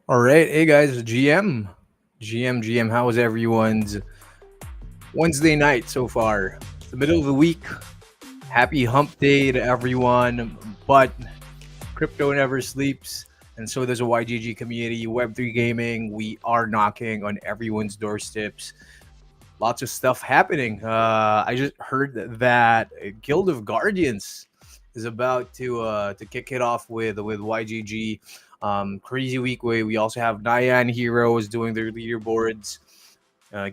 All right, hey guys, GM. How was everyone's Wednesday night so far? It's the middle of the week. Happy hump day to everyone, but crypto never sleeps, and so does a YGG community, Web3 gaming. We are knocking on everyone's doorsteps. Lots of stuff happening. I just heard that Guild of Guardians is about to kick it off with YGG. Crazy week way. We also have Nyan Heroes doing their leaderboards.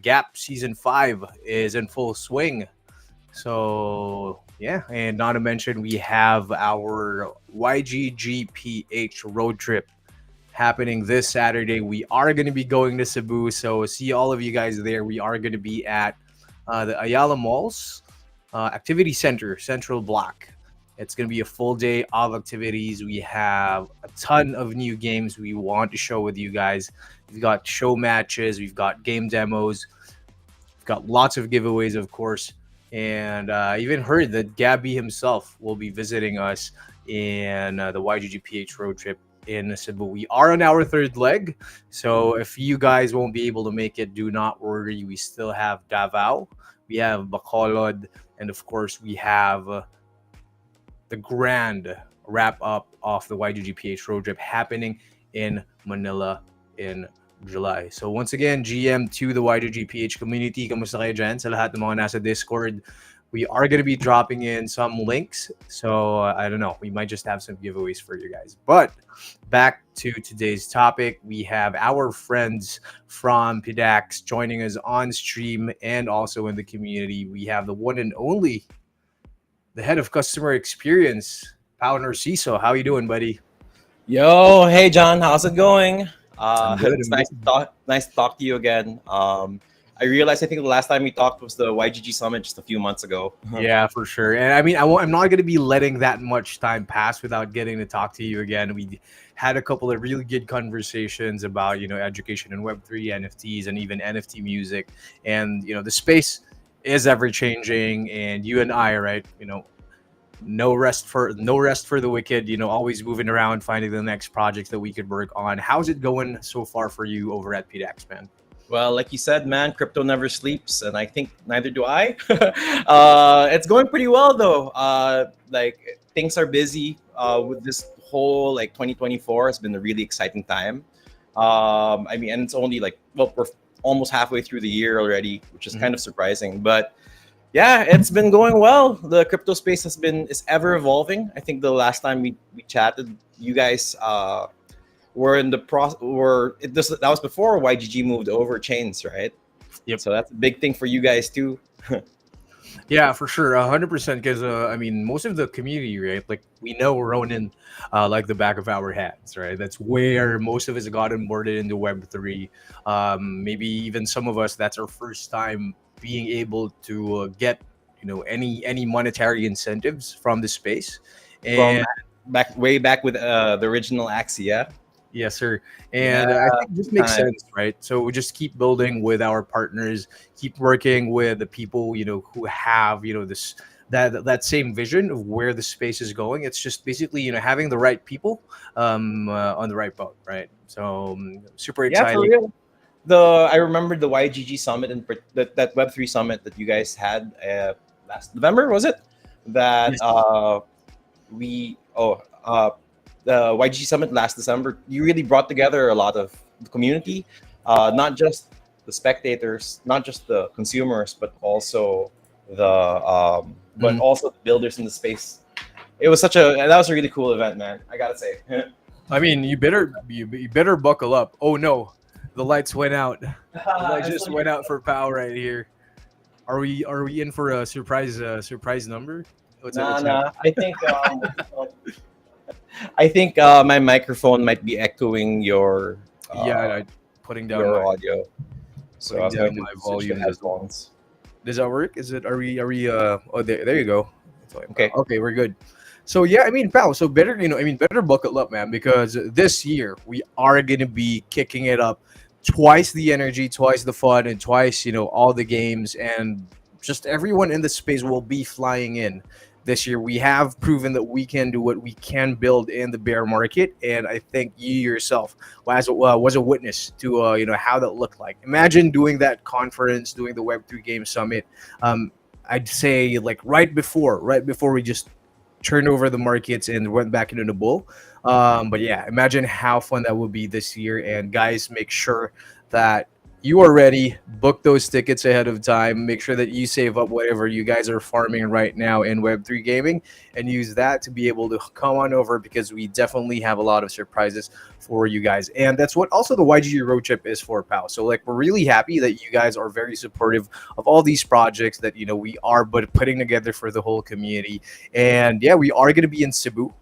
Gap season 5 is in full swing. So yeah, and not to mention we have our YGG PH road trip happening this Saturday. We are going to be going to Cebu, so see all of you guys there. We are going to be at the Ayala Malls Activity Center, Central Block. It's going to be a full day of activities. We have a ton of new games we want to show with you guys. We've got show matches, we've got game demos, we've got lots of giveaways, of course. And I even heard that Gabby himself will be visiting us in the YGGPH road trip in Cebu. We are on our third leg, so if you guys won't be able to make it, do not worry. We still have Davao, we have Bacolod, and of course we have the grand wrap up of the YGGPH road trip happening in Manila in July. So once again, GM to the YGGPH community, kamusta kayo dyan sa lahat ng mga nasa Discord? We are going to be dropping in some links. So I don't know, we might just have some giveaways for you guys. But back to today's topic, we have our friends from PDAX joining us on stream and also in the community. We have the one and only, the head of customer experience, Pao Narciso. How you doing, buddy? Yo, hey John, how's it going? I'm good. It's nice to talk to you again. I realized I think the last time we talked was the YGG Summit just a few months ago. Yeah, for sure. And I mean, I'm not going to be letting that much time pass without getting to talk to you again. We had a couple of really good conversations about, education in Web3, NFTs, and even NFT music. And, the space is ever changing. And you and I, right, no rest for the wicked, always moving around, finding the next projects that we could work on. How's it going so far for you over at PDAX, man? Well, like you said, man, crypto never sleeps, and I think neither do I. It's going pretty well though. Like things are busy with this whole like 2024 has been a really exciting time. I mean, and it's only like we're almost halfway through the year already, which is kind of surprising, but. Yeah, it's been going well. The crypto space is ever evolving. I think the last time we chatted, you guys were in the process. That was before YGG moved over chains, right? Yep. So that's a big thing for you guys too. Yeah, for sure, 100%. Because I mean, most of the community, right? Like we know Ronin, like the back of our hands, right? That's where most of us got onboarded into Web3. Maybe even some of us, that's our first time being able to get, any monetary incentives from the space. From And way back with the original Axia. yes, sir. And Yeah, I think it just makes time. sense, right? So we just keep building with our partners, keep working with the people, who have, this that same vision of where the space is going. It's just basically, having the right people on the right boat, right? So super Yeah, for exciting. real. I remember the YGG summit and that Web3 summit that you guys had last November, was it? That Yes. we the YGG summit last December. You really brought together a lot of the community, not just the spectators, not just the consumers, but also Mhm. the builders in the space. It was that was a really cool event, man. I gotta say. I mean, you better buckle up. Oh no, the lights went out. The lights just went out for power right here. Are we in for a surprise number? What's that? Nah, What's happening? nah. I think my microphone might be echoing Yeah, uh, putting down your my audio, so I putting was down going to my switch to volume as well. headphones. Does that work? Is it? Are we? Oh, there you go. That's why, pal. Okay. Okay, we're good. So yeah, I mean, pal. So better, better buckle up, man, because this year we are gonna be kicking it up, twice the energy, twice the fun, and twice, all the games, and just everyone in the space will be flying in. this year. We have proven that we can do what we can build in the bear market, and I think you yourself was a witness to how that looked like. Imagine doing that conference, doing the Web3 Game Summit. I'd say like right before we just turned over the markets and went back into the bull. But yeah, imagine how fun that would be this year. And guys, make sure that you are ready. Book those tickets ahead of time. Make sure that you save up whatever you guys are farming right now in Web3 gaming and use that to be able to come on over because we definitely have a lot of surprises for you guys. And that's what also the YGG Road Trip is for, pal. So like we're really happy that you guys are very supportive of all these projects that we are putting together for the whole community. And yeah, we are going to be in Cebu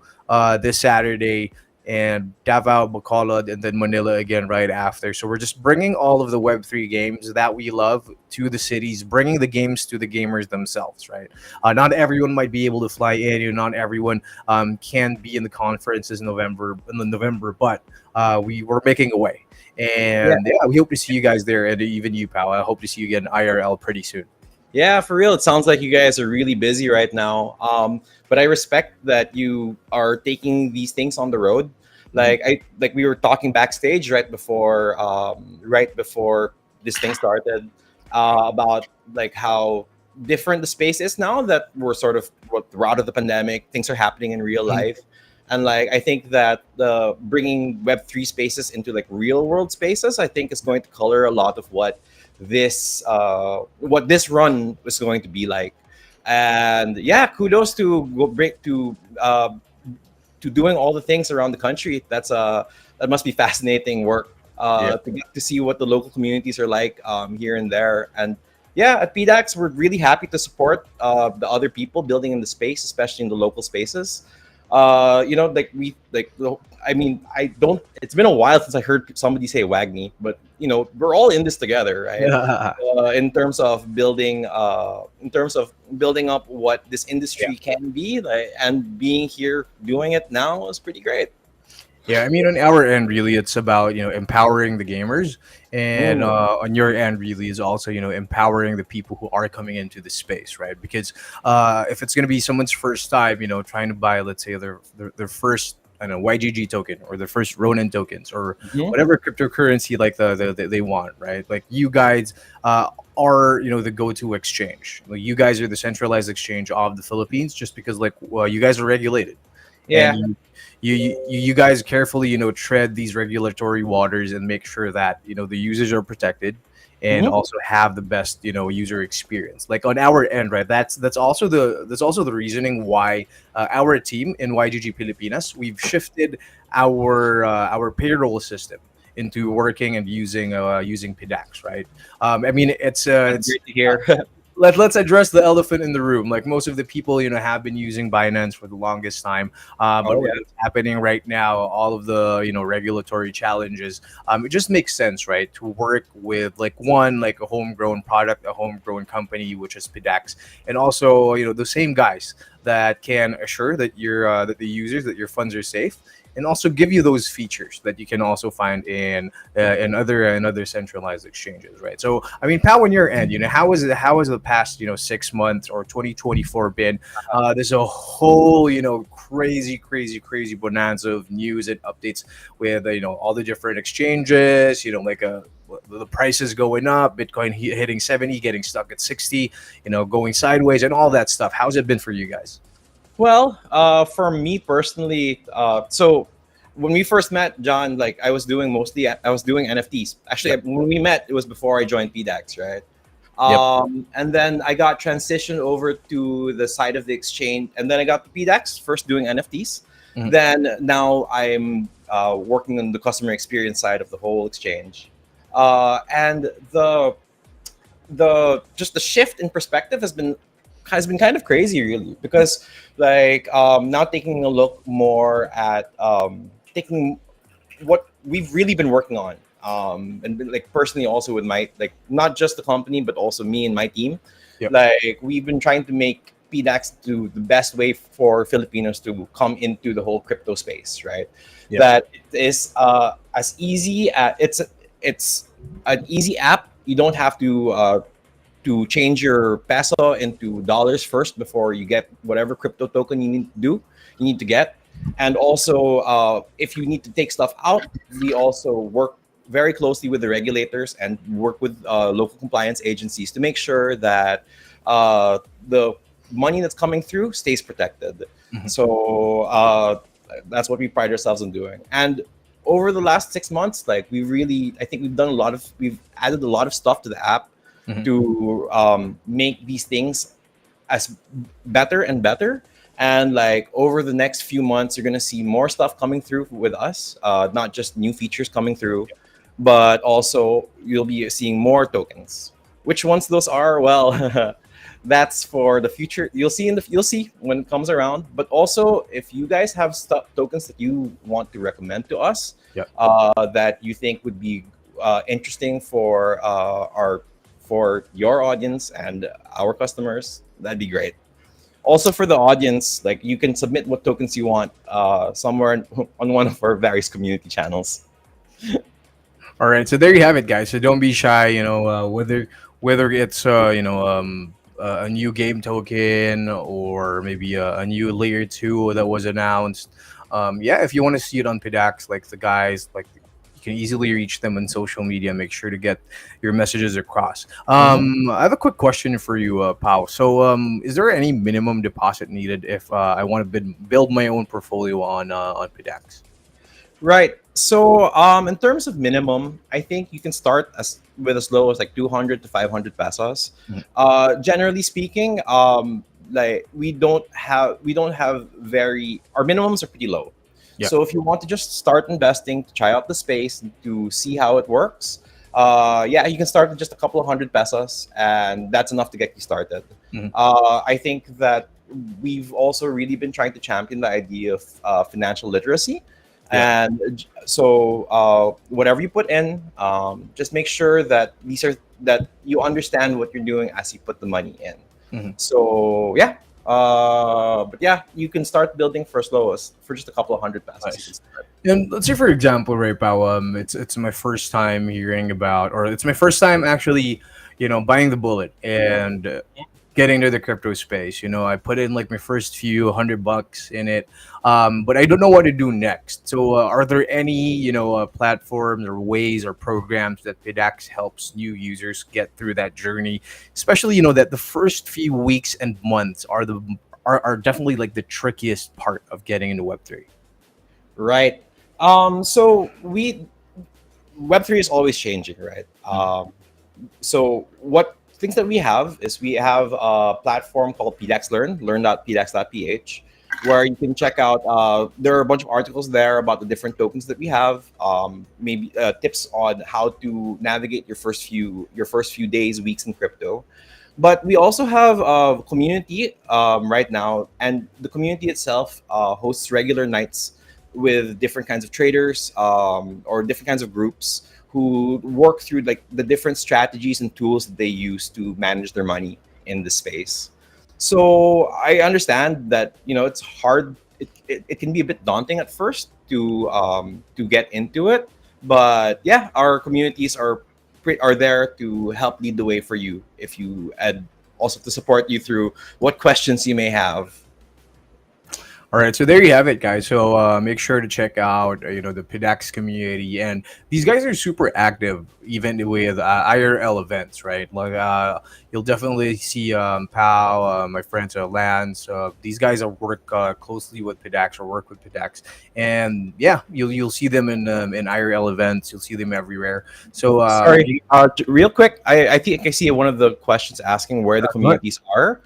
this Saturday, and Davao, Bacolod, and then Manila again right after. So we're just bringing all of the Web3 games that we love to the cities, bringing the games to the gamers themselves, right? Not everyone might be able to fly in, not everyone can be in the conferences in November, but we're making a way. Yeah. And yeah, we hope to see you guys there, and even you, pal. I hope to see you again IRL pretty soon. Yeah, for real. It sounds like you guys are really busy right now. But I respect that you are taking these things on the road. Like we were talking backstage right before this thing started, about like how different the space is now that we're out of the pandemic. Things are happening in real Mhm. life, and like I think that the bringing Web3 spaces into like real world spaces, I think is going to color a lot of what this run was going to be like. And yeah, kudos to go break to doing all the things around the country. That must be fascinating work, Yeah. to get to see what the local communities are like, here and there. And yeah, at PDAX we're really happy to support the other people building in the space, especially in the local spaces. I mean, I don't. It's been a while since I heard somebody say "Wagni," but we're all in this together, right? In terms of building up what this Yeah. industry can be, like, and being here doing it now is pretty great. Yeah, I mean, on our end, really, it's about empowering the gamers, and Mm, on your end, really, is also empowering the people who are coming into the space, right? Because if it's going to be someone's first time, trying to buy, let's say, their first, I don't know, YGG token or their first Ronin tokens or mhm. whatever cryptocurrency like they want, right? Like you guys are the go-to exchange. Like you guys are the centralized exchange of the Philippines, just because like you guys are regulated, and Yeah. you guys carefully tread these regulatory waters and make sure that the users are protected and Mhm. also have the best user experience. Like on our end, right? That's also the reasoning why our team in YGG Pilipinas, we've shifted our payroll system into working and using PDAX, right? I mean, it's That's it's great to hear. let's address the elephant in the room. Like most of the people, have been using Binance for the longest time. But Oh with yeah. what's happening right now, all of the regulatory challenges, it just makes sense, right, to work with like a homegrown product, a homegrown company, which is PDAX, and also the same guys that can assure that your funds are safe. And also give you those features that you can also find in other centralized exchanges, right? So, I mean, Pal, on your end, how has the past 6 months or 2024 been? There's a whole crazy, crazy, crazy bonanza of news and updates with all the different exchanges. Like the prices going up, Bitcoin hitting 70, getting stuck at 60, going sideways, and all that stuff. How's it been for you guys? Well, for me personally, so when we first met, John, like I was doing NFTs. Actually, Yep. when we met, it was before I joined PDAX, right? Yep. And then I got transitioned over to the side of the exchange, and then I got to PDAX first doing NFTs. Mhm. Then now I'm working on the customer experience side of the whole exchange, and the just the shift in perspective has been kind of crazy, really, because like, now taking a look more at, taking what we've really been working on, like personally also with my, like, not just the company but also me and my team. Yep. Like we've been trying to make PDAX to the best way for Filipinos to come into the whole crypto space, right? Yep. That it is, as easy as it's an easy app. You don't have to to change your peso into dollars first before you get whatever crypto token you need to get. And also, if you need to take stuff out, we also work very closely with the regulators and work with local compliance agencies to make sure that the money that's coming through stays protected. Mhm. So that's what we pride ourselves on doing. And over the last 6 months, like I think we've added a lot of stuff to the app Mhm. to make these things as better and better. And like over the next few months, you're gonna see more stuff coming through with us, not just new features coming through, but also you'll be seeing more tokens. Which ones those are? Well, that's for the future. You'll see when it comes around. But also, if you guys have tokens that you want to recommend to us, Yep. that you think would be interesting for your audience and our customers, that'd be great. Also for the audience, like you can submit what tokens you want somewhere on one of our various community channels. All right, so there you have it, guys. So don't be shy. Whether it's a new game token or maybe a new layer two that was announced. Yeah, if you want to see it on PDAX, like the guys, like you can easily reach them on social media. Make sure to get your messages across. Mhm. I have a quick question for you, Pau. So, is there any minimum deposit needed if I want to build my own portfolio on PDAX? Right. So, in terms of minimum, I think you can start as low as like 200 to 500 pesos. Mhm. Generally speaking, like we don't have very our minimums are pretty low. Yeah. So if you want to just start investing to try out the space to see how it works, yeah, you can start with just a couple of hundred pesos, and that's enough to get you started. Mhm. I think that we've also really been trying to champion the idea of financial literacy, Yeah. and so whatever you put in, just make sure that that you understand what you're doing as you put the money in. Mhm. So yeah, but yeah, you can start building for as low as for just a couple of hundred pesos. You can Nice. start. And let's say, for example, right, Pao, it's my first time hearing about, or it's my first time actually, buying the bullet and getting into the crypto space. I put in like my first few $100 in it, but I don't know what to do next. So, are there any, platforms or ways or programs that PDAX helps new users get through that journey? Especially, that the first few weeks and months are definitely like the trickiest part of getting into Web3. Right. So we Web3 is always changing, right? So what things that we have is we have a platform called PDAX learn.pdax.ph, where you can check out. There are a bunch of articles there about the different tokens that we have. Maybe tips on how to navigate your first few days, weeks in crypto. But we also have a community right now, and the community itself hosts regular nights with different kinds of traders or different kinds of groups who work through like the different strategies and tools that they use to manage their money in the space. So I understand that it's hard. It can be a bit daunting at first to get into it, but yeah, our communities are there to help lead the way for you if you and also to support you through what questions you may have. All right, so there you have it, guys. So make sure to check out, the PDAX community, and these guys are super active, even with IRL events, right? Like you'll definitely see Pal, my friends Lance. These guys are work closely with PDAX or work with PDAX, and yeah, you'll see them in IRL events. You'll see them everywhere. So Sorry, real quick, I think I see one of the questions asking where the go ahead. communities are.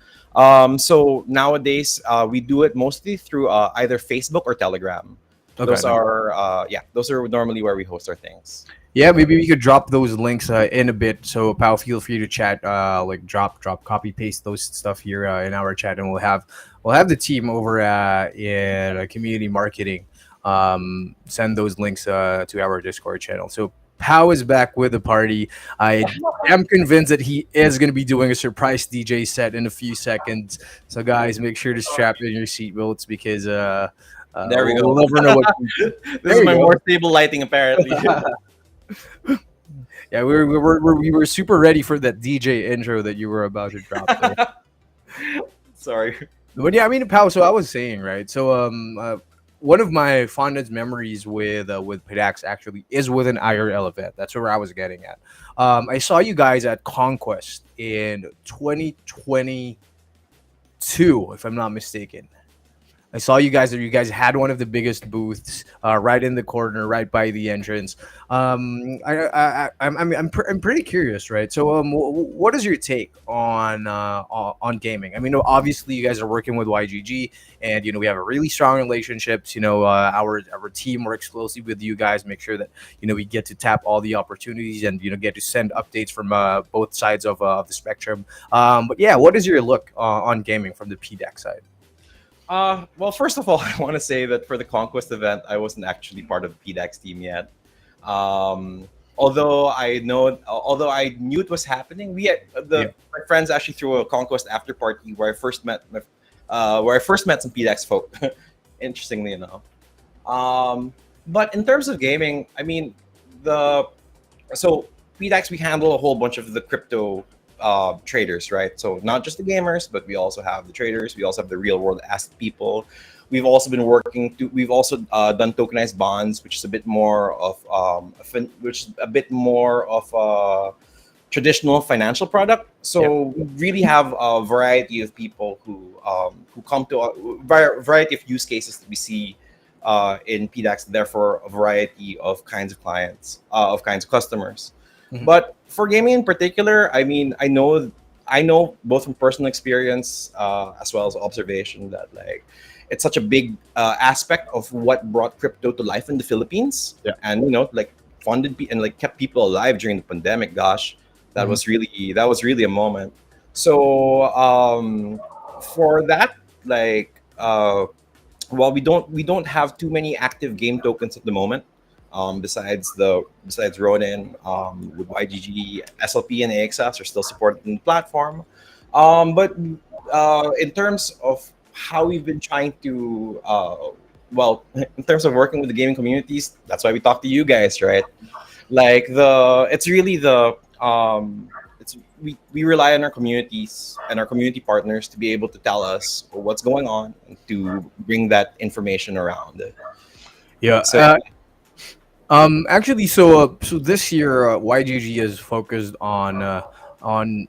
So nowadays, we do it mostly through either Facebook or Telegram. Okay, Those nice. are those are normally where we host our things. Yeah, maybe we could drop those links in a bit. So, pal, feel free to chat, like drop, copy, paste those stuff here in our chat, and we'll have the team over in community marketing send those links to our Discord channel. So, Pau is back with the party. I am convinced that he is going to be doing a surprise DJ set in a few seconds. So, guys, make sure to strap in your seatbelts because There we we'll go. never know what. This is There my you more stable lighting, apparently. go. Yeah, we were super ready for that DJ intro that you were about to drop there. Sorry. But yeah, I mean, pal. So I was saying, right? So one of my fondest memories with PDAX actually is with an IRL event. That's where I was getting at. I saw you guys at Conquest in 2022, if I'm not mistaken. I saw you guys. You guys had one of the biggest booths, right in the corner, right by the entrance. I'm pretty curious, right? So, what is your take on gaming? I mean, obviously, you guys are working with YGG, and we have a really strong relationships. Our team works closely with you guys, make sure that we get to tap all the opportunities, and get to send updates from both sides of the spectrum. But yeah, what is your look on gaming from the PDAC side? Well, first of all, I want to say that for the Conquest event, I wasn't actually part of the PDAX team yet. Although I knew it was happening, we had Yeah. my friends actually threw a Conquest after party where I first met some PDAX folk. Interestingly enough, but in terms of gaming, I mean, the so PDAX, we handle a whole bunch of the crypto traders, right? So not just the gamers, but we also have the traders. We also have the real world asset people. We've also done tokenized bonds, which is a bit more of a traditional financial product. So we really have a variety of people who come to variety of use cases that we see in PDAX. Therefore, a variety of kinds of clients, of kinds of customers. Mhm. But for gaming in particular, I mean, I know both from personal experience as well as observation that like it's such a big aspect of what brought crypto to life in the Philippines, Yeah. and like and like kept people alive during the pandemic. Gosh, Mhm. that was really a moment. So for that, like while we don't have too many active game tokens at the moment, besides Ronin, with YGG, SLP, and AXS are still supported in the platform. But in terms of how we've been trying to, in terms of working with the gaming communities, that's why we talk to you guys, right? Like it's really the it's we rely on our communities and our community partners to be able to tell us what's going on and to bring that information around. Yeah. So Actually, so this year, YGG is focused on on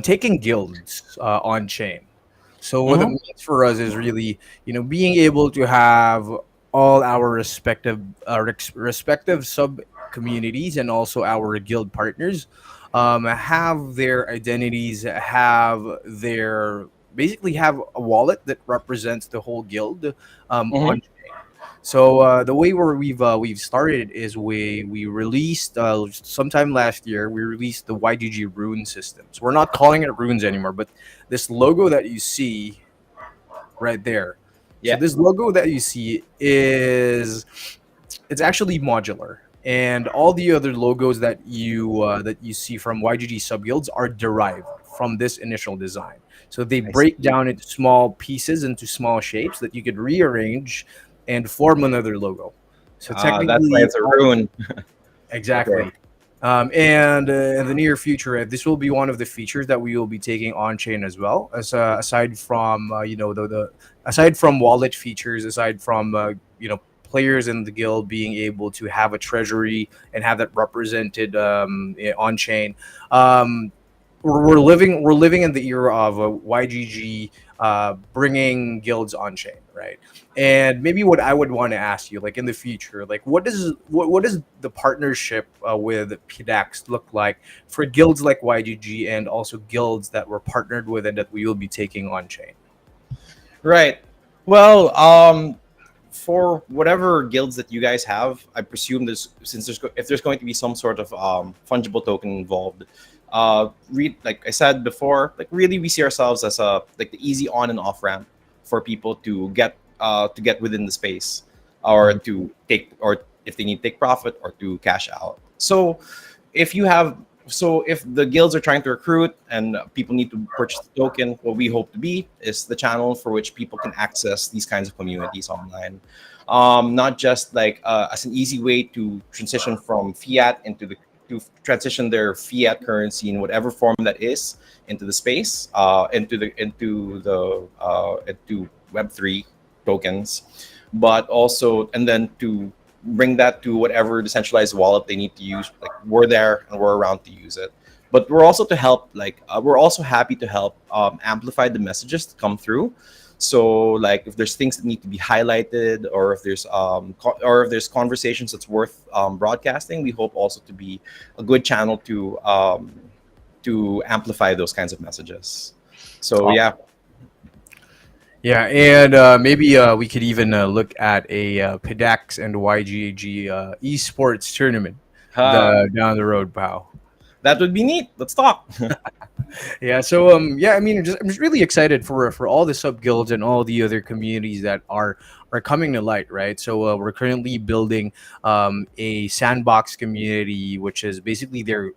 taking guilds on chain. So what it mhm. means for us is really, being able to have all our respective sub communities and also our guild partners have their identities, have their basically have a wallet that represents the whole guild Mhm. on. So the way where we've started is we released sometime last year we released the YGG rune systems. We're not calling it runes anymore, but this logo that you see right there. So Yeah. this logo that you see is it's actually modular, and all the other logos that you see from YGG subguilds are derived from this initial design. So they I break see. down into small pieces, into small shapes that you could rearrange and form another logo. So That's why technically, it's a rune. Okay. exactly. And in the near future, this will be one of the features that we will be taking on chain as well. As aside from the aside from wallet features, aside from players in the guild being able to have a treasury and have that represented on chain. Um, we're living in the era of YGG bringing guilds on chain, right? And maybe what I would want to ask you, like in the future, like what does the partnership with PDAX look like for guilds like YGG and also guilds that we're partnered with and that we will be taking on chain? Right. Well, for whatever guilds that you guys have, I presume if there's going to be some sort of fungible token involved. Like I said before, like really we see ourselves as a like the easy on and off ramp for people to get within the space, or Mhm. to take, or if they need to take profit or to cash out. So if you have if the guilds are trying to recruit and people need to purchase the token, what we hope to be is the channel for which people can access these kinds of communities online, not just like as an easy way to transition from fiat into the to transition their fiat currency in whatever form that is into the space, into Web3 tokens, but also and then to bring that to whatever decentralized wallet they need to use. Like we're there and we're around to use it. But we're also to help. We're also happy to help amplify the messages that come through. So like if there's things that need to be highlighted, or if there's or if there's conversations that's worth broadcasting, we hope also to be a good channel to amplify those kinds of messages. So yeah. Yeah, and maybe we could even look at a PDAX and YGG esports tournament Huh. down the road, pal. That would be neat. Let's talk. Yeah, so yeah, I mean, I'm just really excited for all the sub guilds and all the other communities that are coming to light, right? So we're currently building a sandbox community, which is basically their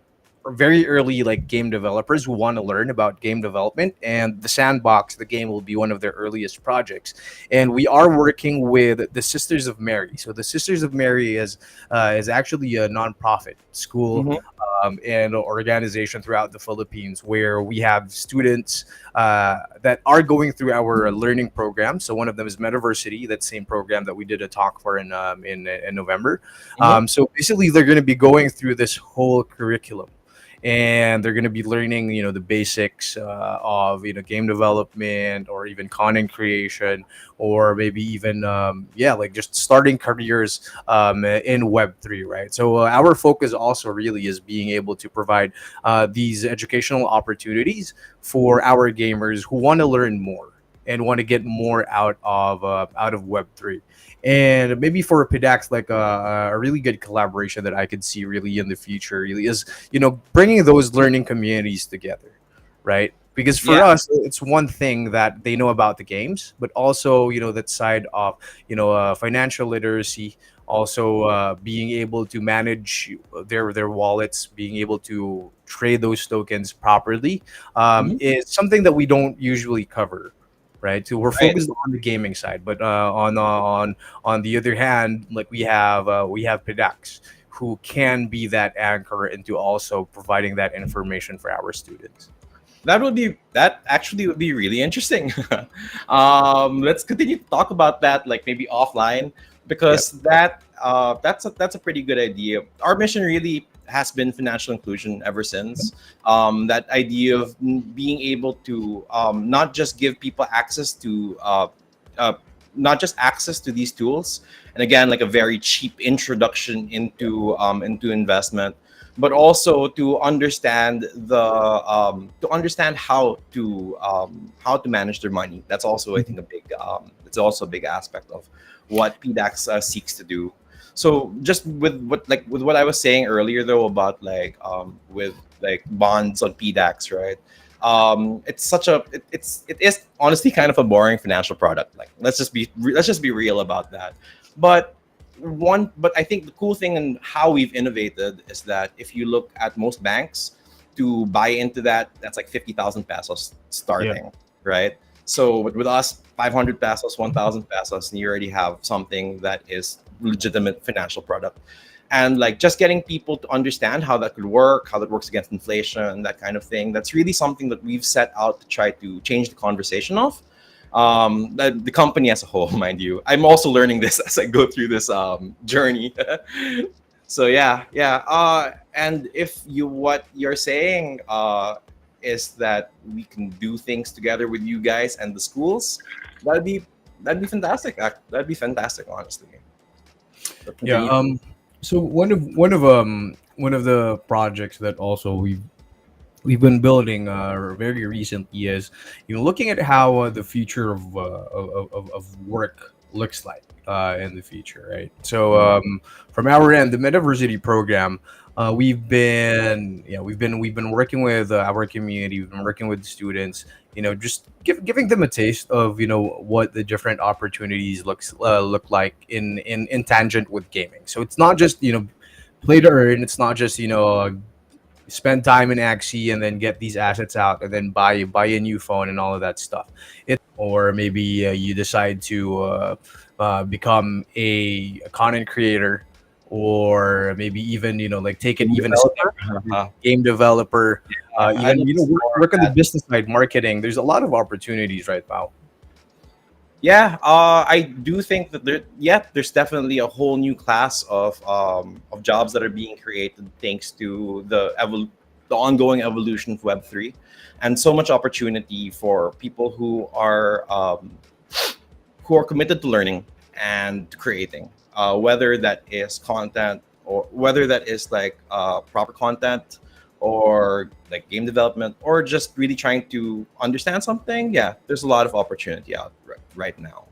very early like game developers who want to learn about game development, and the sandbox, the game, will be one of their earliest projects. And we are working with the Sisters of Mary. So the Sisters of Mary is actually a nonprofit school Mhm. and organization throughout the Philippines, where we have students that are going through our learning program. So one of them is Metaversity, that same program that we did a talk for in November. Mhm. So basically, they're going to be going through this whole curriculum, and they're going to be learning, the basics of game development, or even content creation, or maybe even yeah, like just starting careers in Web3, right? So our focus also really is being able to provide these educational opportunities for our gamers who want to learn more and want to get more out of Web3. And maybe for PDAX, like a really good collaboration that I could see really in the future really is, bringing those learning communities together, right? Because for Yeah. us, it's one thing that they know about the games, but also, that side of, financial literacy, also being able to manage their wallets, being able to trade those tokens properly, Mhm. is something that we don't usually cover, right? So we're Right. focused on the gaming side, but on the other hand, like we have PDAX, who can be that anchor into also providing that information for our students. That actually would be really interesting. Let's continue to talk about that, like maybe offline, Yep. because that's a pretty good idea. Our mission really has been financial inclusion ever since. That idea of being able to not just give people access to uh, not just access to these tools, and again, like a very cheap introduction into investment, but also to understand how to manage their money. That's also, I think, a big it's also a big aspect of what PDAX seeks to do. So just with what I was saying earlier though about with like bonds on PDAX, right? It's such a it is honestly kind of a boring financial product. Like let's just be real about that. But but I think the cool thing and how we've innovated is that if you look at most banks, to buy into that, that's like 50,000 pesos Yeah. starting, right? So with us, 500 pesos, 1,000 pesos, and you already have something that is legitimate financial product. And like just getting people to understand how that could work, how that works against inflation, and that kind of thing. That's really something that we've set out to try to change the conversation of. The company as a whole, mind you. I'm also learning this as I go through this journey. So yeah. And if you what you're saying is that we can do things together with you guys and the schools, that'd be that'd be fantastic. That'd be fantastic, honestly. But Yeah. continue. So one of the projects that also we've been building very recently is, looking at how the future of work looks like in the future, right? So from our end, the Metaversity program, we've been working with our community. We've been working with students, just giving them a taste of what the different opportunities look like in tangent with gaming. So it's not just play to earn. It's not just spend time in Axie and then get these assets out and then buy a new phone and all of that stuff. Or maybe you decide to become a content creator, or maybe even like take it Game even a step developer. further, game developer, I'd even love to see more work of on the that. business side, marketing. There's a lot of opportunities right now. Yeah, I do think that there's definitely a whole new class of jobs that are being created thanks to the ongoing evolution of Web3, and so much opportunity for people who are committed to learning and creating, whether that is content or whether that is like proper content or like game development or just really trying to understand something. Yeah, there's a lot of opportunity out right now.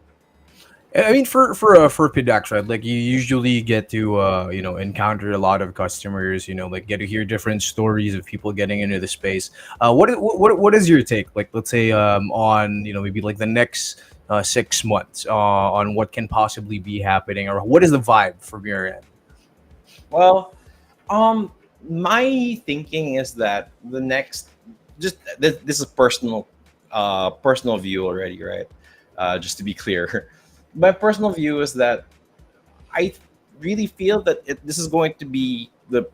I mean, for PDAX, right? Like you usually get to encounter a lot of customers. Like get to hear different stories of people getting into the space. What is your take? Like, let's say on maybe like the next 6 months on what can possibly be happening, or what is the vibe from your end? Well, um, my thinking is that the next, just this is personal view already, right? Just to be clear, my personal view is that I really feel that this is going to be the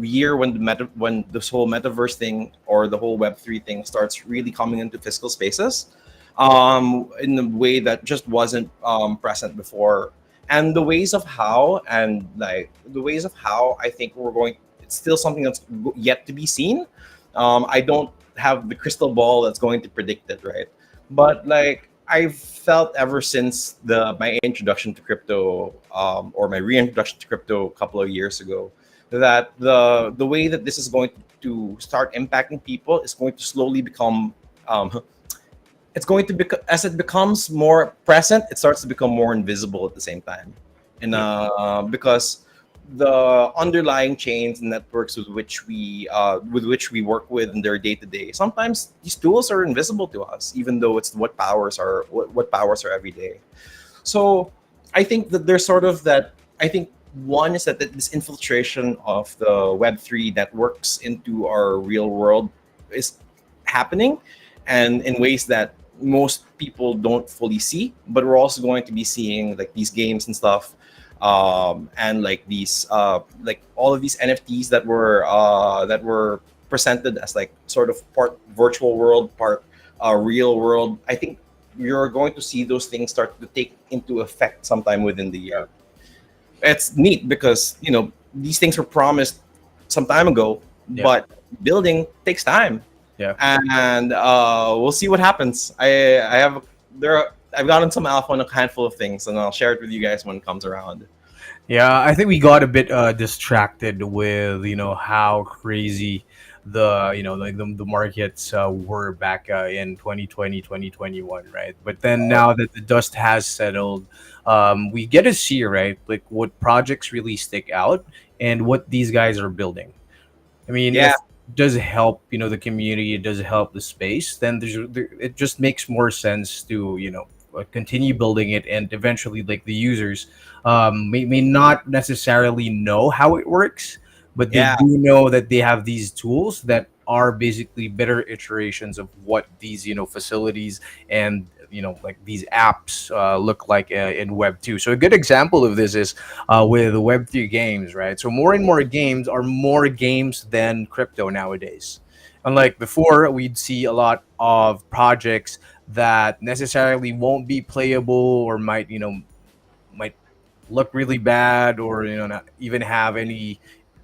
year when when this whole metaverse thing or the whole Web3 thing starts really coming into physical spaces, in a way that just wasn't present before. And the ways of how and like the ways of how I think we're going, it's still something that's yet to be seen. I don't have the crystal ball that's going to predict it, right? But like I've felt ever since the my introduction to crypto, or my reintroduction to crypto a couple of years ago, that the way that this is going to start impacting people is going to slowly become, um, it's going to become, as it becomes more present, it starts to become more invisible at the same time, and Yep. because the underlying chains and networks with which we work with in their day to day, sometimes these tools are invisible to us, even though it's what powers our every day. So I think that there's sort of that. I think one is that this infiltration of the Web3 networks into our real world is happening, and in ways that most people don't fully see. But we're also going to be seeing like these games and stuff, and like these like all of these NFTs that were presented as like sort of part virtual world, part real world. I think you're going to see those things start to take into effect sometime within the Yeah. year. It's neat because these things were promised some time ago, Yeah. but building takes time, Yeah. and we'll see what happens. I have I've gotten some alpha on a handful of things, and I'll share it with you guys when it comes around. Yeah, I think we got a bit distracted with how crazy the like the markets were back in 2020, 2021, right? But then now that the dust has settled, we get to see, right, like what projects really stick out and what these guys are building. I mean, Yeah, if it does help, the community, it does help the space, then it just makes more sense to, continue building it, and eventually, like the users, may not necessarily know how it works, but they yeah, do know that they have these tools that are basically better iterations of what these, facilities and like these apps look like in Web 2. So a good example of this is with Web3 games, right? So more and more games are more games than crypto nowadays. Unlike before, we'd see a lot of projects that necessarily won't be playable or might look really bad, or not even have any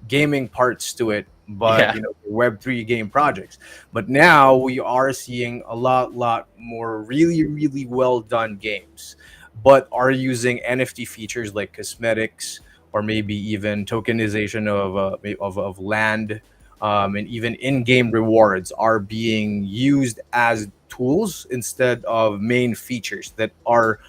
gaming parts to it, but yeah, Web3 game projects. But now we are seeing a lot more really really well done games, but are using NFT features like cosmetics, or maybe even tokenization of land, and even in-game rewards are being used as tools instead of main features that are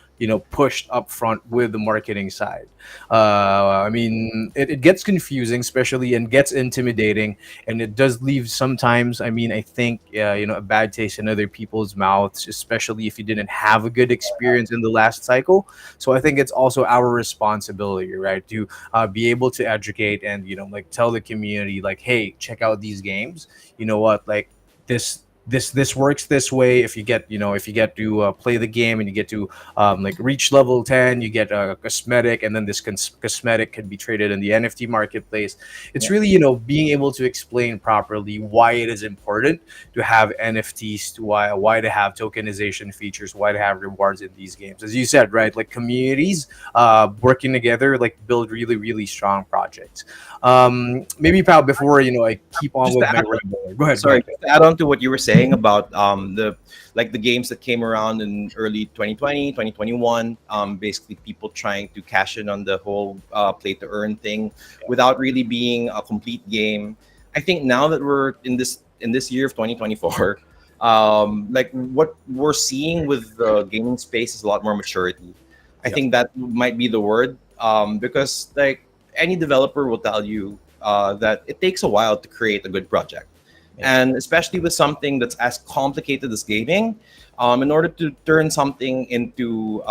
pushed up front with the marketing side. I mean, it gets confusing, especially, and gets intimidating, and it does leave sometimes. I mean, I think a bad taste in other people's mouths, especially if you didn't have a good experience in the last cycle. So I think it's also our responsibility, right, to be able to educate and like tell the community, like, hey, check out these games. You know what, like this. this works this way. If you get, if you get to play the game and you get to like reach level 10, you get a cosmetic, and then this cosmetic can be traded in the NFT marketplace. It's Yeah. really, being able to explain properly why it is important to have NFTs, to why to have tokenization features, why to have rewards in these games. As you said, right? Like communities working together, like build really, really strong projects. Maybe, pal, before I keep on Just with to my add rambling. Go ahead, go Sorry, ahead. just to add on to what you were saying about the like the games that came around in early 2020, 2021, basically people trying to cash in on the whole play to earn thing without really being a complete game. I think now that we're in this year of 2024, like what we're seeing with the gaming space is a lot more maturity. I Yep. think that might be the word, because like any developer will tell you that it takes a while to create a good project, Yep. and especially with something that's as complicated as gaming, in order to turn something into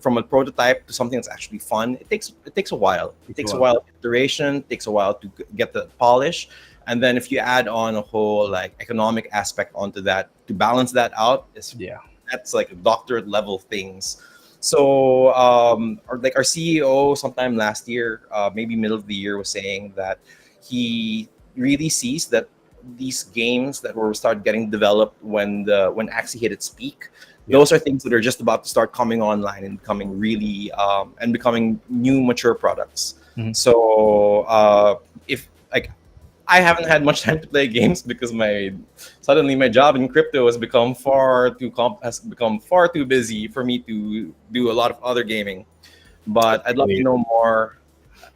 from a prototype to something that's actually fun, it takes a while. It Takes a takes a while. while of iteration, it takes a while to get the polish, and then if you add on a whole like economic aspect onto that to balance that out, is Yeah. that's like doctorate level things. So, our CEO sometime last year, maybe middle of the year, was saying that he really sees that these games that will start getting developed when Axie hit its peak, Yep. those are things that are just about to start coming online and becoming really and becoming new mature products. Mhm. So, if like I haven't had much time to play games because my suddenly my job in crypto has become far too busy for me to do a lot of other gaming. But I'd love to know more.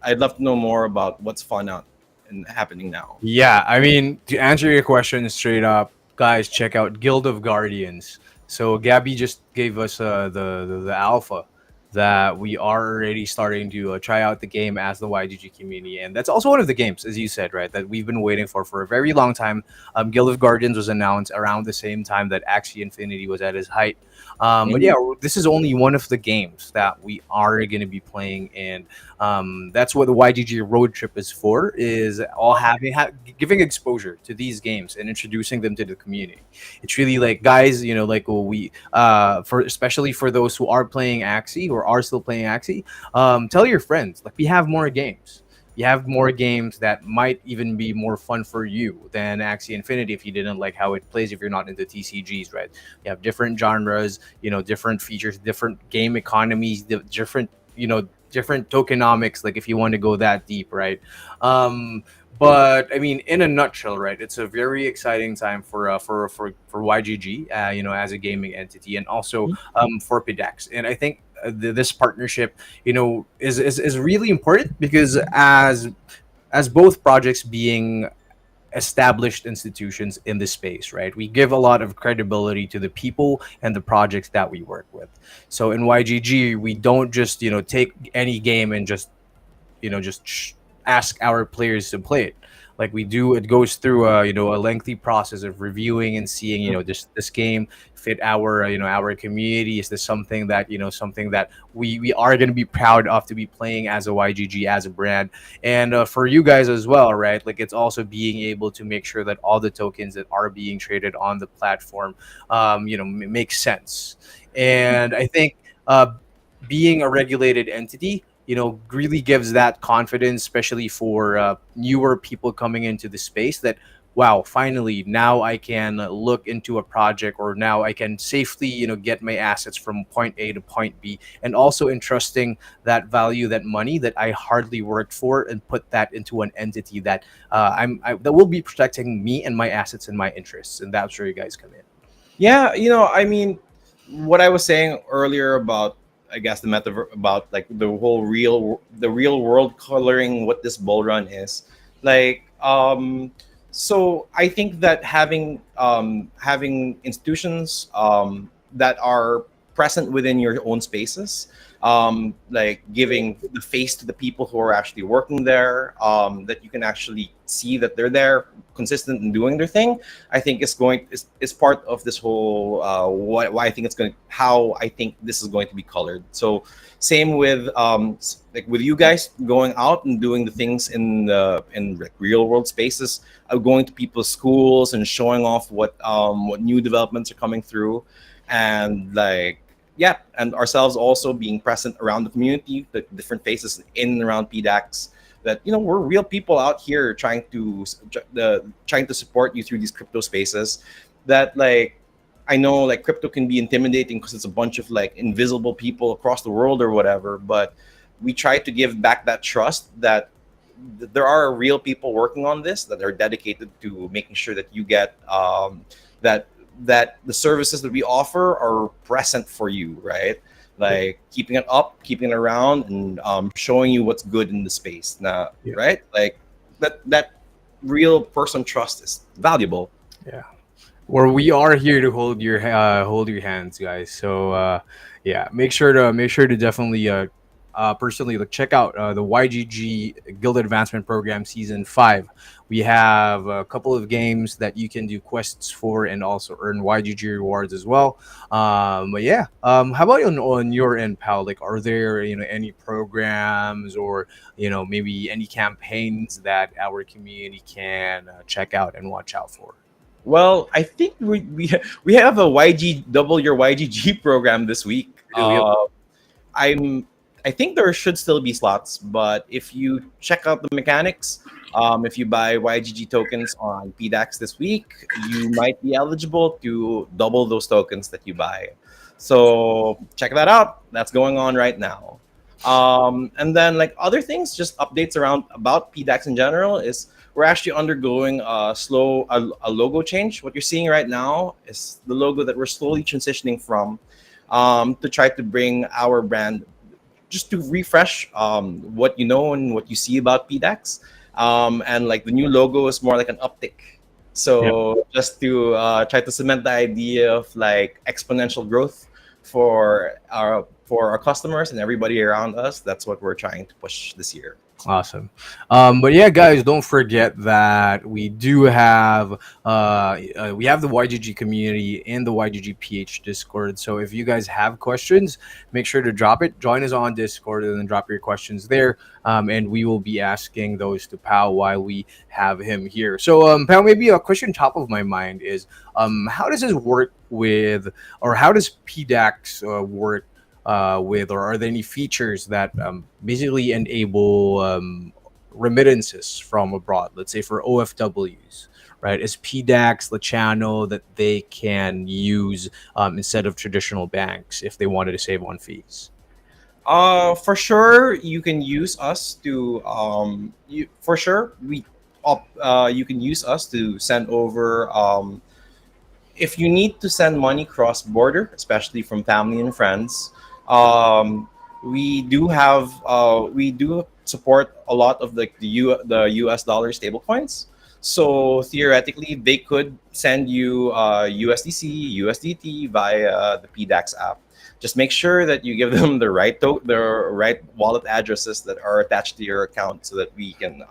I'd love to know more about what's fun out and happening now. Yeah, I mean, to answer your question straight up, guys, check out Guild of Guardians. So Gabby just gave us the alpha that we are already starting to try out the game as the YGG community, and that's also one of the games, as you said, right, that we've been waiting for a very long time. Guild of Guardians was announced around the same time that Axie Infinity was at its height. But yeah, Mhm. this is only one of the games that we are going to be playing, and that's what the YGG road trip is for, is all giving exposure to these games and introducing them to the community. It's really like, guys, like we for especially for those who are playing Axie or are still playing Axie, tell your friends, like, we have more games. You have more games that might even be more fun for you than Axie Infinity if you didn't like how it plays, if you're not into TCGs, right? You have different genres, different features, different game economies, different, different tokenomics, like if you want to go that deep, right? But I mean, in a nutshell, right, it's a very exciting time for YGG, as a gaming entity, and also for PDAX. And I think this partnership, is really important because as both projects being established institutions in this space, right? We give a lot of credibility to the people and the projects that we work with. So in YGG, we don't just, take any game and just, ask our players to play it. Like we do, it goes through a lengthy process of reviewing and seeing, this game fit our our community. Is this something that, something that we are going to be proud of to be playing as a YGG, as a brand, and for you guys as well, right? Like it's also being able to make sure that all the tokens that are being traded on the platform, make sense. And I think being a regulated entity, really gives that confidence, especially for newer people coming into the space, that wow, finally now I can look into a project, or now I can safely, get my assets from point A to point B, and also entrusting that value, that money that I hardly worked for, and put that into an entity that that will be protecting me and my assets and my interests, and that's where you guys come in. Yeah, I mean, what I was saying earlier about, I guess, the metaverse, about like the real world coloring what this bull run is, like, so I think that having institutions that are present within your own spaces, like giving the face to the people who are actually working there, that you can actually see that they're there, consistent in doing their thing. I think is part of this whole why I think it's going to how I think this is going to be colored. So same with like with you guys going out and doing the things in like real world spaces, going to people's schools and showing off what new developments are coming through, and like yeah, and ourselves also being present around the community, the different faces in and around PDAX. That we're real people out here trying to support you through these crypto spaces. That like I know like crypto can be intimidating because it's a bunch of like invisible people across the world or whatever, but we try to give back that trust that there are real people working on this that are dedicated to making sure that you get that the services that we offer are present for you, right? Like keeping it up, keeping it around, and showing you what's good in the space now, Yeah. right? Like that real person trust is valuable. Yeah. Where we are here to hold your hands, guys. So yeah, make sure to definitely personally like check out the YGG Guild Advancement Program Season 5. We have a couple of games that you can do quests for and also earn YGG rewards as well. But yeah, how about on your end, pal? Like, are there any programs or maybe any campaigns that our community can check out and watch out for? Well, I think we have a YG double your YGG program this week. Yep. I'm I think there should still be slots, but if you check out the mechanics, if you buy YGG tokens on PDAX this week, you might be eligible to double those tokens that you buy. So check that out. That's going on right now. And then like other things, just updates around about PDAX in general is we're actually undergoing a logo change. What you're seeing right now is the logo that we're slowly transitioning from, to try to bring our brand just to refresh what you know and what you see about PDAX. And like the new logo is more like an uptick. Yep. So just to try to cement the idea of like exponential growth for our customers and everybody around us, that's what we're trying to push this year. Awesome. But yeah, guys, don't forget that we have the YGG community in the YGG PH Discord. So if you guys have questions, make sure to drop it. Join us on Discord and then drop your questions there. And we will be asking those to Pal while we have him here. So Pal, maybe a question top of my mind is how does this work with, or how does PDAX work with, or are there any features that basically enable remittances from abroad, let's say for OFWs, right? Is PDAX the channel that they can use instead of traditional banks if they wanted to save on fees? For sure, you can use us to you for sure we you can use us to send over if you need to send money cross border, especially from family and friends. um, we do support a lot of the US dollar stable coins. So theoretically, they could send you USDC, USDT via the PDAX app. Just make sure that you give them the right wallet addresses that are attached to your account, so that we can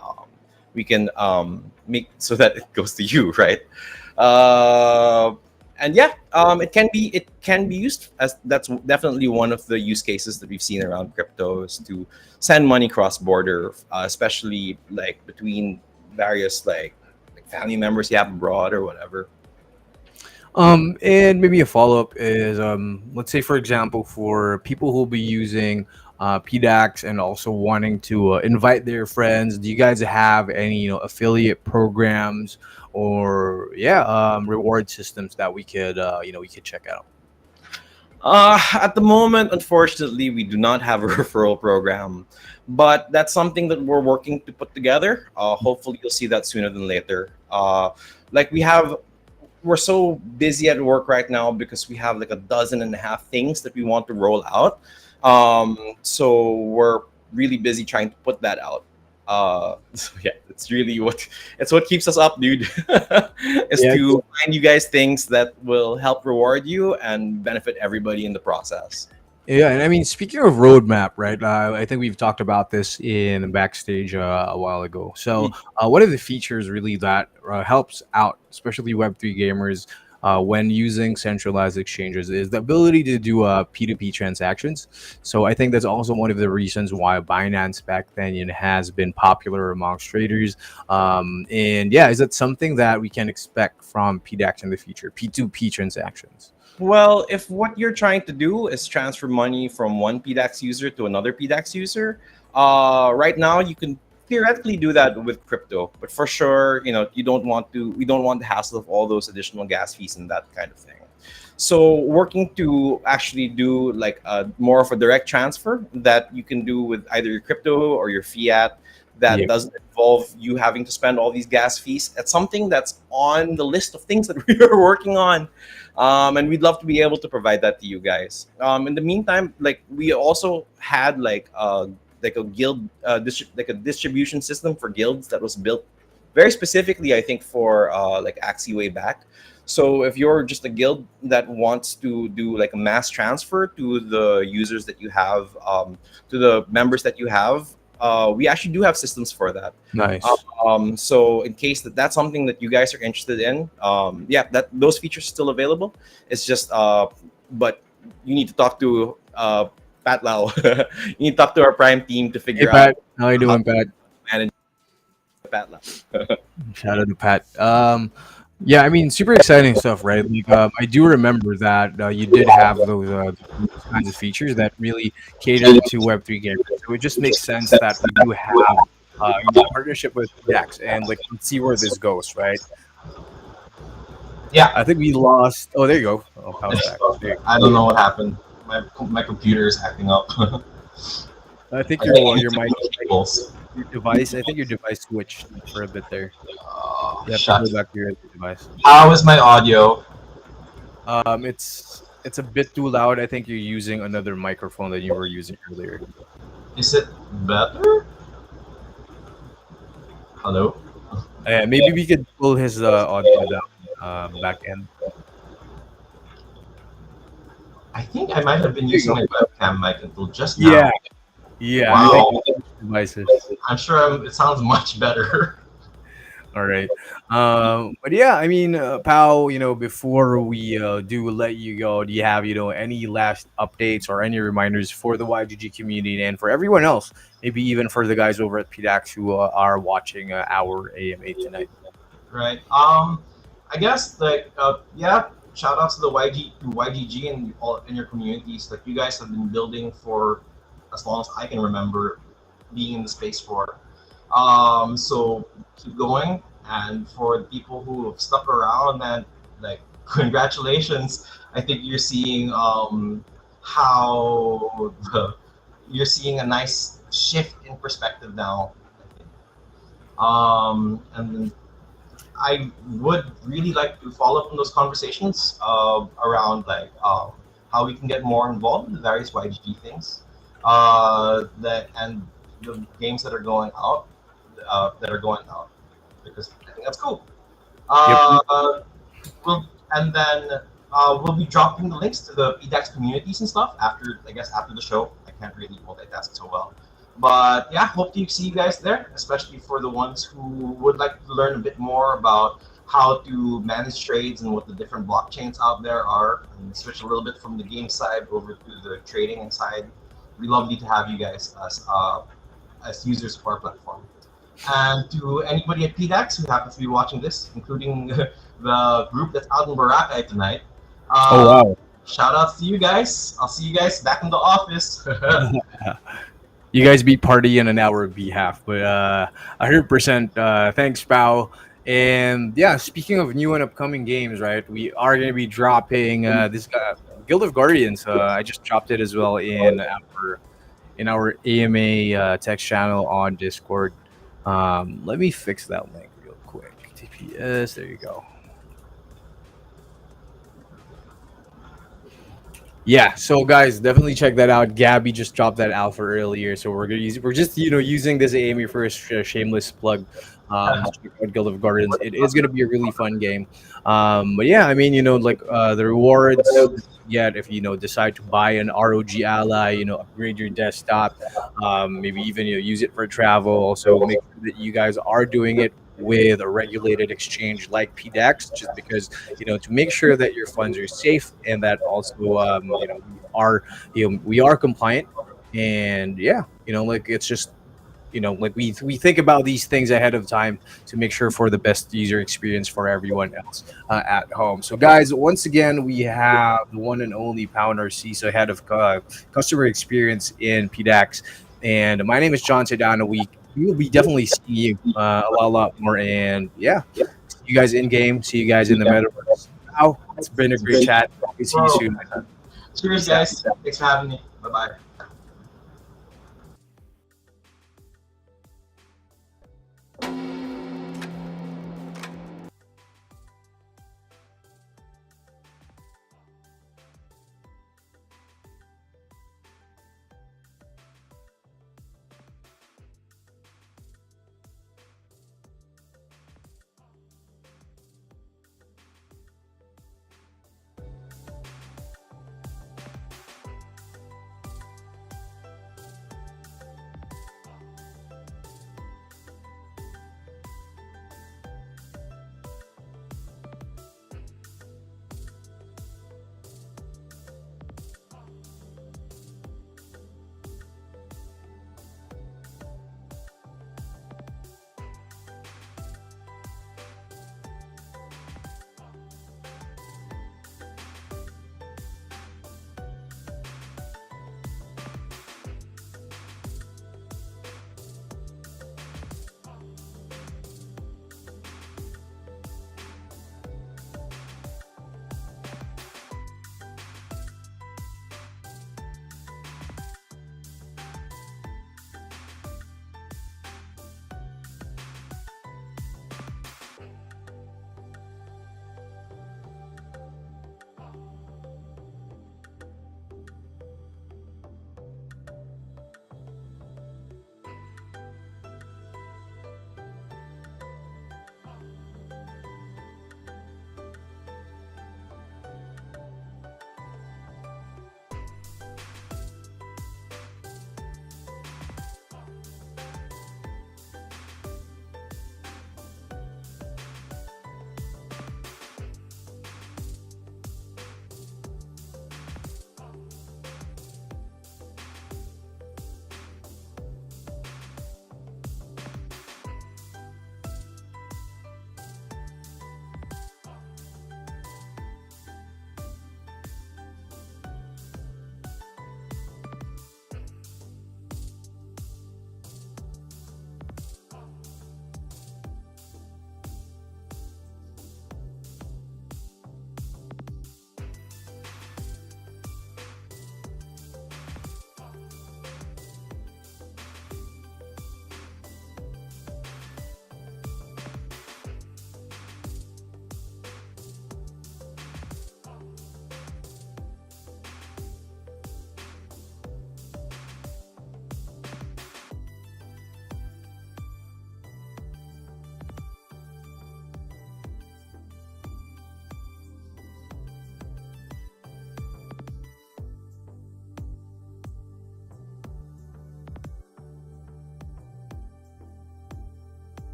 make so that it goes to you, right? Uh, and yeah, it can be used as that's definitely one of the use cases that we've seen around cryptos to send money cross border, especially like between various like family members you have abroad or whatever. And maybe a follow up is, let's say, for example, for people who'll be using PDAX and also wanting to invite their friends, do you guys have any, affiliate programs or, yeah, reward systems that we could check out? At the moment, unfortunately, we do not have a referral program, but that's something that we're working to put together. Hopefully, you'll see that sooner than later. Like we're so busy at work right now because we have like a dozen and a half things that we want to roll out. So we're really busy trying to put that out. So yeah, it's really what keeps us up, dude. Is Yeah, to find you guys things that will help reward you and benefit everybody in the process. yeah, and I mean, speaking of roadmap, right? I think we've talked about this in backstage a while ago. So, one of the features really that helps out, especially Web3 gamers, when using centralized exchanges, is the ability to do P2P transactions. So, I think that's also one of the reasons why Binance back then has been popular amongst traders. And yeah, is that something that we can expect from PDAX in the future? P2P transactions. Well, if what you're trying to do is transfer money from one PDAX user to another PDAX user, right now you can theoretically do that with crypto, but for sure, you don't want to. We don't want the hassle of all those additional gas fees and that kind of thing. So, working to actually do like more of a direct transfer that you can do with either your crypto or your fiat that Yeah. doesn't involve you having to spend all these gas fees. It's something that's on the list of things that we are working on, and we'd love to be able to provide that to you guys. In the meantime, like we also had like a guild like a distribution system for guilds that was built very specifically, I think, for like Axie way back. So if you're just a guild that wants to do like a mass transfer to the users that you have, to the members that you have, we actually do have systems for that. Nice. So in case that's something that you guys are interested in, yeah, that those features are still available. It's just, but you need to talk to Pat Lau. You need to talk to our Prime team to Hey figure out Pat, how you how doing, to Pat? manage Pat Lau. Shout out to Pat. Yeah, I mean, super exciting stuff, right? Like, I do remember that you did have those kinds of features that really catered to Web3 gamers. So it just makes sense that we do have partnership with PDAX, and like, let's see where this goes, right? Yeah, I think we lost. Oh, there you go. Oh, Pal's back. There you I don't know what happened. My computer is acting up. go. I think I think I need your to mic, move cables. your device. I think your device switched for a bit there. You have to go Shut. back to your device. How is my audio? It's a bit too loud. I think you're using another microphone that you were using earlier. Is it better? Hello? Maybe we could pull his audio down back end. I think I might have been There you using go. my webcam mic until just Yeah, now. yeah. I think Wow. devices. I'm sure it sounds much better. All right. But yeah, I mean, Pal, before we do let you go, do you have, any last updates or any reminders for the YGG community and for everyone else, maybe even for the guys over at PDAX who are watching our AMA tonight? Right. I guess like yeah, shout out to the YGG and all in your communities that you guys have been building for as long as I can remember being in the space for. So keep going, and for the people who have stuck around, and like congratulations. I think you're seeing how you're seeing a nice shift in perspective now. I think. And I would really like to follow up on those conversations around like how we can get more involved in the various YGG things, that and the games that are going out, because I think that's cool. Yep. Uh, and then we'll be dropping the links to the PDAX communities and stuff after, I guess, after the show. I can't really multitask so well. But yeah, hope to see you guys there, especially for the ones who would like to learn a bit more about how to manage trades and what the different blockchains out there are, and switch a little bit from the game side over to the trading side. We'd lovely to have you guys as users of our platform. And to anybody at PDAX who happens to be watching this, including the group that's out in Boracay tonight, Oh, wow. shout outs to you guys. I'll see you guys back in the office. You guys beat party in an hour behalf, but 100%. Thanks, Pao. And yeah, speaking of new and upcoming games, right? We are going to be dropping this Guild of Guardians. I just dropped it as well in our AMA text channel on Discord. Let me fix that link real quick. TPS. There you go. Yeah, so guys, definitely check that out. Gabby just dropped that alpha earlier, so we're just using this AMA for a shameless plug. Just check out Guild of Gardens. It is gonna be a really fun game. But yeah, I mean, like the rewards you get if decide to buy an ROG Ally, upgrade your desktop, maybe even use it for travel. Also, make sure that you guys are doing it with a regulated exchange like PDAX, just because to make sure that your funds are safe and that also we are compliant. And yeah, like it's just like we think about these things ahead of time to make sure for the best user experience for everyone else at home. So guys, once again, we have the one and only Pounder CISO, head of customer experience in PDAX, and my name is John Sedano. We will be definitely seeing you a lot more. And yeah, see you guys in game, see you guys in the metaverse. Now, it's been a great chat. See you Bro, soon. cheers, Peace out. guys. Thanks for having me. Bye bye.